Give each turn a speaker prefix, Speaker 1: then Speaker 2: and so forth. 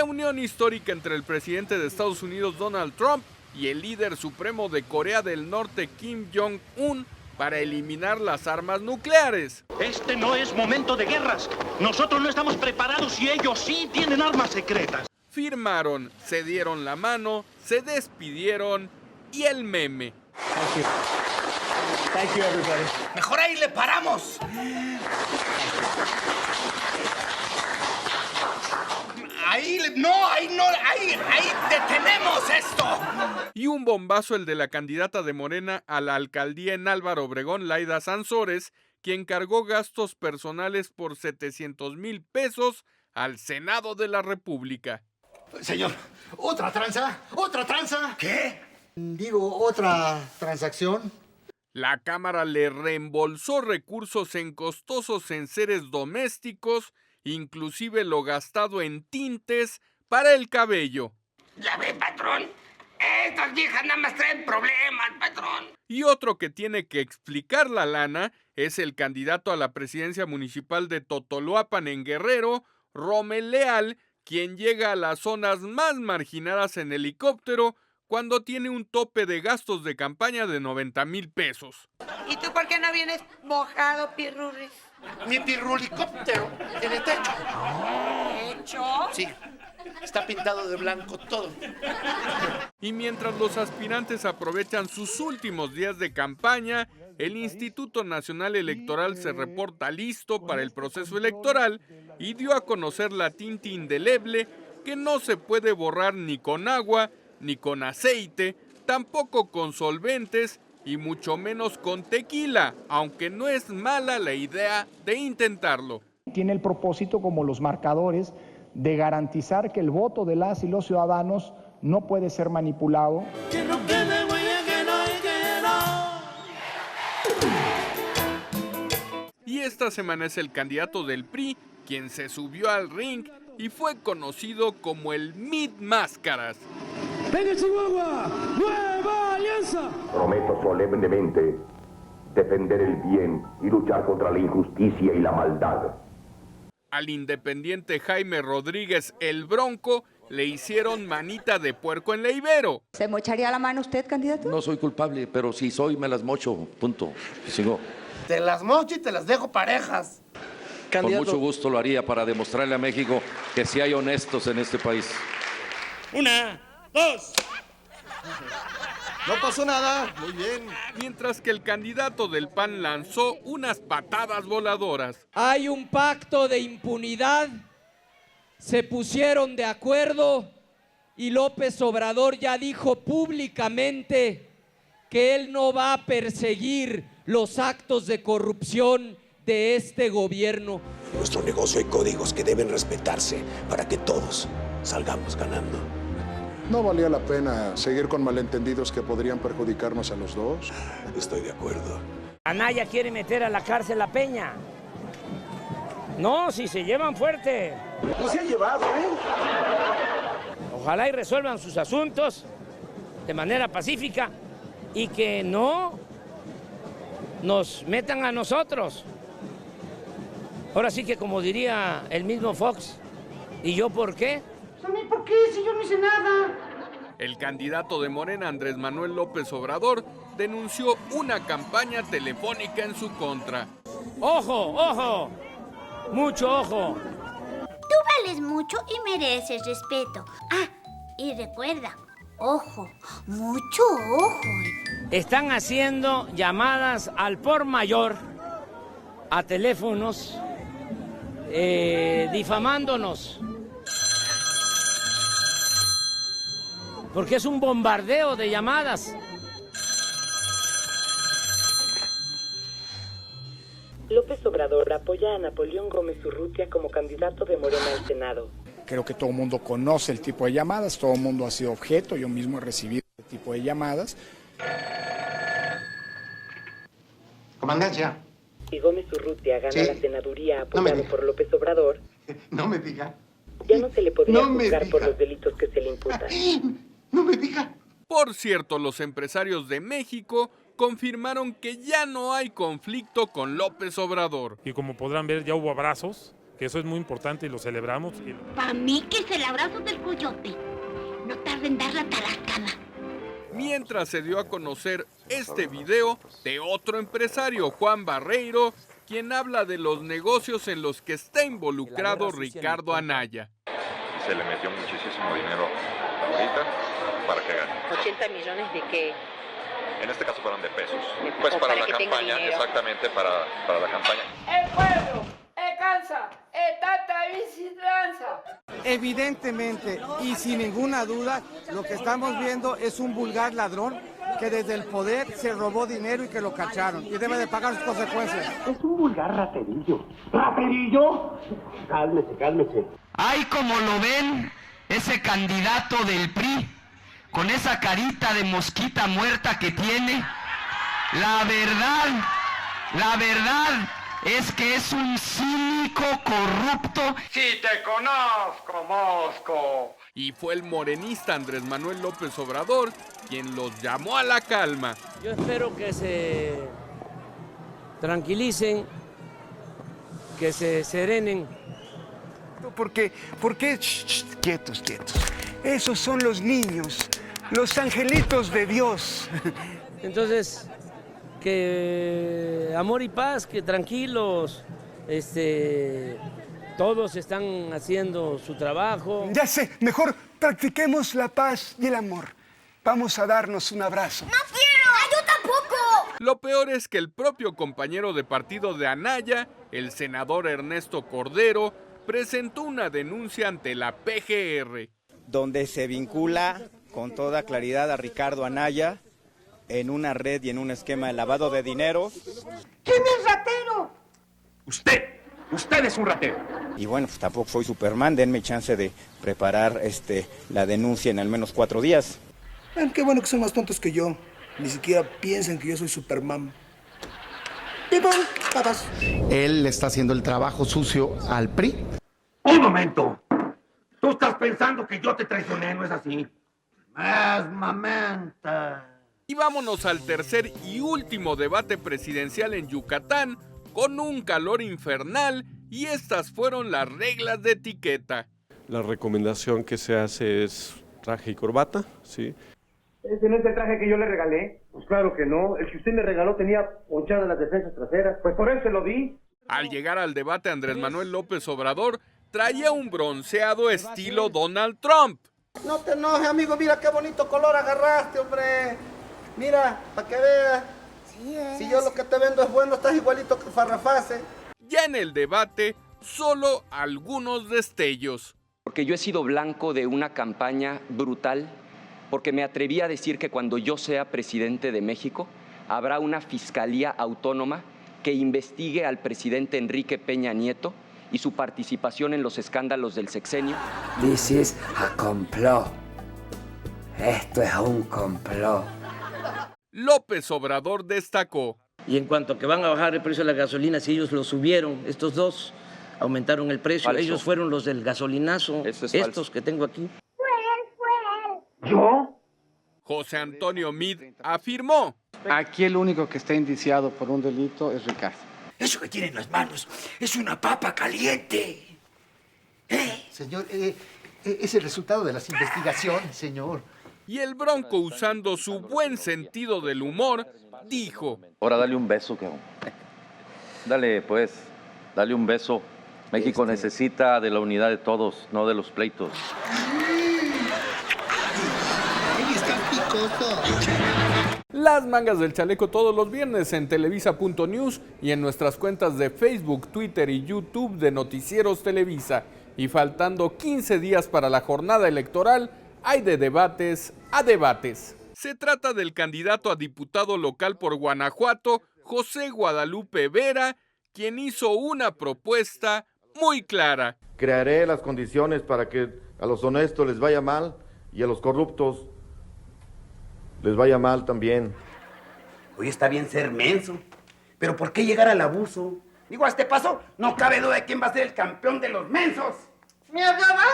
Speaker 1: unión histórica entre el presidente de Estados Unidos, Donald Trump, y el líder supremo de Corea del Norte, Kim Jong-un, para eliminar las armas nucleares.
Speaker 2: Este no es momento de guerras. Nosotros no estamos preparados y ellos sí tienen armas secretas.
Speaker 1: Firmaron, se dieron la mano, se despidieron y el meme.
Speaker 3: Thank you, everybody.
Speaker 4: Mejor ahí le paramos. Ahí detenemos esto.
Speaker 1: Y un bombazo el de la candidata de Morena a la alcaldía en Álvaro Obregón, Laida Sansores, quien cargó gastos personales por 700,000 pesos al Senado de la República.
Speaker 5: Señor, ¿otra tranza? ¿Otra tranza?
Speaker 4: ¿Qué?
Speaker 5: Digo, ¿otra transacción?
Speaker 1: La Cámara le reembolsó recursos en costosos enseres domésticos, inclusive lo gastado en tintes para el cabello.
Speaker 6: Ya ve, patrón, estas viejas nada más traen problemas, patrón.
Speaker 1: Y otro que tiene que explicar la lana es el candidato a la presidencia municipal de Totoloapan en Guerrero, Rommel Leal, quien llega a las zonas más marginadas en helicóptero cuando tiene un tope de gastos de campaña de 90,000 pesos.
Speaker 7: ¿Y tú por qué no vienes mojado, Pirurris?
Speaker 5: Mi pirrulicóptero tiene techo.
Speaker 7: ¿Techo?
Speaker 5: Sí, está pintado de blanco todo.
Speaker 1: Y mientras los aspirantes aprovechan sus últimos días de campaña, el Instituto Nacional Electoral se reporta listo para el proceso electoral y dio a conocer la tinta indeleble que no se puede borrar ni con agua, ni con aceite, tampoco con solventes y mucho menos con tequila, aunque no es mala la idea de intentarlo.
Speaker 8: Tiene el propósito, como los marcadores, de garantizar que el voto de las y los ciudadanos no puede ser manipulado.
Speaker 9: Que no quede huella, que no.
Speaker 1: Y esta semana es el candidato del PRI quien se subió al ring y fue conocido como el Mid Máscaras.
Speaker 9: ¡Venga, Chihuahua! ¡Nueva Alianza!
Speaker 10: Prometo solemnemente defender el bien y luchar contra la injusticia y la maldad.
Speaker 1: Al independiente Jaime Rodríguez, el Bronco, le hicieron manita de puerco en la Ibero.
Speaker 7: ¿Se mocharía la mano usted, candidato?
Speaker 11: No soy culpable, pero si soy, me las mocho, punto. Sigo.
Speaker 5: Te las mocho y te las dejo parejas.
Speaker 11: Candidato. Con mucho gusto lo haría para demostrarle a México que sí hay honestos en este país.
Speaker 9: 1, 2.
Speaker 5: No pasó nada, muy bien.
Speaker 1: Mientras que el candidato del PAN lanzó unas patadas voladoras.
Speaker 12: Hay un pacto de impunidad, se pusieron de acuerdo y López Obrador ya dijo públicamente que él no va a perseguir los actos de corrupción de este gobierno.
Speaker 13: En nuestro negocio hay códigos que deben respetarse para que todos salgamos ganando.
Speaker 14: No valía la pena seguir con malentendidos que podrían perjudicarnos a los dos.
Speaker 13: Estoy de acuerdo.
Speaker 15: Anaya quiere meter a la cárcel a Peña. No, si se llevan fuerte.
Speaker 5: No se ha llevado, ¿eh?
Speaker 15: Ojalá y resuelvan sus asuntos de manera pacífica y que no nos metan a nosotros. Ahora sí que como diría el mismo Fox, ¿y yo por qué?
Speaker 9: ¿A mí por qué? Si yo no hice nada.
Speaker 1: El candidato de Morena, Andrés Manuel López Obrador, denunció una campaña telefónica en su contra.
Speaker 15: ¡Ojo, ojo! ¡Mucho ojo!
Speaker 16: Tú vales mucho y mereces respeto. Ah, y recuerda, ojo, mucho ojo.
Speaker 15: Están haciendo llamadas al por mayor a teléfonos difamándonos. Porque es un bombardeo de llamadas.
Speaker 17: López Obrador apoya a Napoleón Gómez Urrutia como candidato de Morena al Senado.
Speaker 8: Creo que todo el mundo conoce el tipo de llamadas, todo el mundo ha sido objeto, yo mismo he recibido este tipo de llamadas.
Speaker 5: Comandancia.
Speaker 17: Si Gómez Urrutia gana la senaduría apoyado por López Obrador,
Speaker 5: no me diga.
Speaker 17: Ya no se le podría juzgar por los delitos que se le imputan.
Speaker 5: No me diga.
Speaker 1: Por cierto, los empresarios de México confirmaron que ya no hay conflicto con López Obrador.
Speaker 18: Y como podrán ver, ya hubo abrazos
Speaker 3: que eso es muy importante y lo celebramos.
Speaker 16: Para mí que es el abrazo del coyote. No tarda en dar la tarascada.
Speaker 1: Mientras se dio a conocer este video de otro empresario, Juan Barreiro, quien habla de los negocios en los que está involucrado Ricardo Anaya.
Speaker 18: Se le metió muchísimo dinero ahorita para que gane.
Speaker 17: ¿80 millones de qué?
Speaker 18: En este caso fueron de pesos. Pues para la campaña, exactamente para la campaña.
Speaker 9: El pueblo, cansa, tanta visitranza.
Speaker 19: Evidentemente y sin ninguna duda, lo que estamos viendo es un vulgar ladrón que desde el poder se robó dinero y que lo cacharon y debe de pagar sus consecuencias.
Speaker 2: Es un vulgar raterillo. ¿Raterillo? Cálmese.
Speaker 20: Ay, como lo ven, ese candidato del PRI, con esa carita de mosquita muerta que tiene, la verdad es que es un cínico corrupto.
Speaker 2: Si te conozco, Mosco.
Speaker 1: Y fue el morenista Andrés Manuel López Obrador quien los llamó a la calma.
Speaker 15: Yo espero que se tranquilicen, que se serenen.
Speaker 21: ¿Por qué? Quietos. Esos son los niños, los angelitos de Dios.
Speaker 15: Entonces, que amor y paz, que tranquilos, todos están haciendo su trabajo.
Speaker 21: Ya sé, mejor practiquemos la paz y el amor. Vamos a darnos un abrazo.
Speaker 16: ¡No quiero! ¡Ay, yo tampoco!
Speaker 1: Lo peor es que el propio compañero de partido de Anaya, el senador Ernesto Cordero, presentó una denuncia ante la PGR.
Speaker 22: Donde se vincula con toda claridad a Ricardo Anaya en una red y en un esquema de lavado de dinero.
Speaker 9: ¿Quién es ratero?
Speaker 2: Usted es un ratero.
Speaker 22: Y bueno, pues tampoco soy Superman, denme chance de preparar la denuncia en al menos 4 días.
Speaker 5: Qué bueno que son más tontos que yo. Ni siquiera piensan que yo soy Superman. Papas.
Speaker 23: Él le está haciendo el trabajo sucio al PRI.
Speaker 2: Un momento. Tú estás pensando que yo te traicioné, ¿no es así? Más mamanta.
Speaker 1: Y vámonos al tercer y último debate presidencial en Yucatán, con un calor infernal, y estas fueron las reglas de etiqueta.
Speaker 24: La recomendación que se hace es traje y corbata, ¿sí?
Speaker 2: ¿Ese no es el traje que yo le regalé? Pues claro que no. El que usted me regaló tenía ponchadas las defensas traseras. Pues por eso se lo di.
Speaker 1: Al llegar al debate, Andrés Manuel López Obrador traía un bronceado estilo Donald Trump.
Speaker 19: No te enojes, amigo, mira qué bonito color agarraste, hombre. Mira, para que veas. Si yo lo que te vendo es bueno, estás igualito que Farrafase.
Speaker 1: Ya en el debate, solo algunos destellos.
Speaker 25: Porque yo he sido blanco de una campaña brutal, porque me atreví a decir que cuando yo sea presidente de México, habrá una fiscalía autónoma que investigue al presidente Enrique Peña Nieto y su participación en los escándalos del sexenio.
Speaker 26: This is a complot. Esto es un complot.
Speaker 1: López Obrador destacó.
Speaker 15: Y en cuanto a que van a bajar el precio de la gasolina, si ellos lo subieron, estos dos aumentaron el precio,
Speaker 25: Falso.
Speaker 15: Ellos fueron los del gasolinazo,
Speaker 25: Eso es
Speaker 15: estos
Speaker 25: falso.
Speaker 15: que tengo aquí.
Speaker 2: ¿Yo?
Speaker 1: José Antonio Meade afirmó.
Speaker 19: Aquí el único que está indiciado por un delito es Ricardo.
Speaker 4: Eso que tiene en las manos es una papa caliente.
Speaker 5: Señor, es el resultado de las investigaciones, señor.
Speaker 1: Y el Bronco, usando su buen sentido del humor, dijo.
Speaker 11: Ahora dale un beso, cabrón. Dale, pues, dale un beso. México necesita de la unidad de todos, no de los pleitos.
Speaker 1: Las mangas del chaleco todos los viernes en televisa.news y en nuestras cuentas de Facebook, Twitter y YouTube de Noticieros Televisa. Y faltando 15 días para la jornada electoral, hay de debates a debates. Se trata del candidato a diputado local por Guanajuato, José Guadalupe Vera, quien hizo una propuesta muy clara.
Speaker 27: Crearé las condiciones para que a los honestos les vaya mal y a los corruptos les vaya mal también.
Speaker 4: Hoy está bien ser menso, pero ¿por qué llegar al abuso? Digo, a este paso no cabe duda de quién va a ser el campeón de los mensos.
Speaker 9: ¿Me hablaba?